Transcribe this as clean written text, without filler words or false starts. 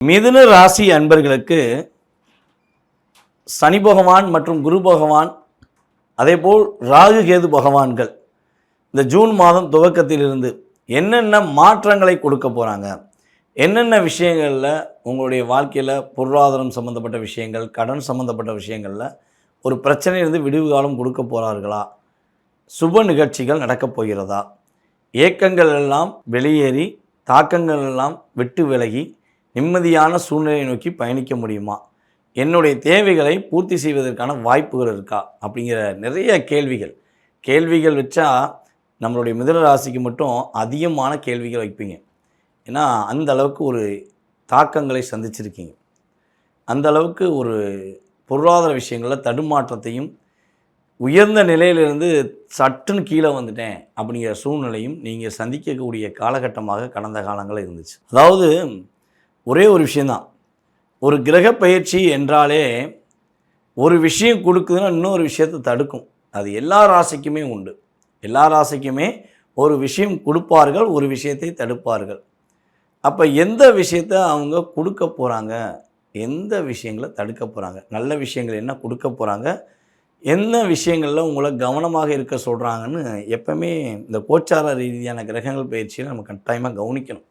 மிதுன ராசி அன்பர்களுக்கு சனி பகவான் மற்றும் குரு பகவான் அதேபோல் ராகு கேது பகவான்கள் இந்த ஜூன் மாதம் துவக்கத்திலிருந்து என்னென்ன மாற்றங்களை கொடுக்க போகிறாங்க, என்னென்ன விஷயங்களில் உங்களுடைய வாழ்க்கையில் பொருளாதாரம் சம்மந்தப்பட்ட விஷயங்கள், கடன் சம்மந்தப்பட்ட விஷயங்களில் ஒரு பிரச்சனையிலிருந்து விடுவு காலம் கொடுக்க போகிறார்களா, சுப நிகழ்ச்சிகள் நடக்கப் போகிறதா, ஏக்கங்கள் எல்லாம் வெளியேறி தாக்கங்கள் எல்லாம் விட்டு விலகி நிம்மதியான சூழ்நிலையை நோக்கி பயணிக்க முடியுமா, என்னுடைய தேவைகளை பூர்த்தி செய்வதற்கான வாய்ப்புகள் இருக்கா அப்படிங்கிற நிறைய கேள்விகள் வச்சா நம்மளுடைய மிதுன ராசிக்கு மட்டும் அதிகமான கேள்விகள் வைப்பீங்க. ஏன்னா அந்த அளவுக்கு ஒரு தாக்கங்களை சந்திச்சிருக்கீங்க, அந்த அளவுக்கு ஒரு பொருளாதார விஷயங்களில் தடுமாற்றத்தையும் உயர்ந்த நிலையிலிருந்து சட்டுன்னு கீழே வந்துட்டேன் அப்படிங்கிற சூழ்நிலையும் நீங்கள் சந்திக்கக்கூடிய காலகட்டமாக கடந்த காலங்களில் இருந்துச்சு. அதாவது ஒரே ஒரு விஷயந்தான், ஒரு கிரக பயிற்சி என்றாலே ஒரு விஷயம் கொடுக்குதுன்னா இன்னொரு விஷயத்தை தடுக்கும். அது எல்லா ராசிக்குமே உண்டு. எல்லா ராசிக்குமே ஒரு விஷயம் கொடுப்பார்கள், ஒரு விஷயத்தை தடுப்பார்கள். அப்போ எந்த விஷயத்தை அவங்க கொடுக்க போகிறாங்க, எந்த விஷயங்களை தடுக்க போகிறாங்க, நல்ல விஷயங்கள் என்ன கொடுக்க போகிறாங்க, என்ன விஷயங்களில் உங்களை கவனமாக இருக்க சொல்கிறாங்கன்னு எப்பவுமே இந்த கோச்சார ரீதியான கிரகங்கள் பயிற்சியை நம்ம கட்டாயமாக கவனிக்கணும்.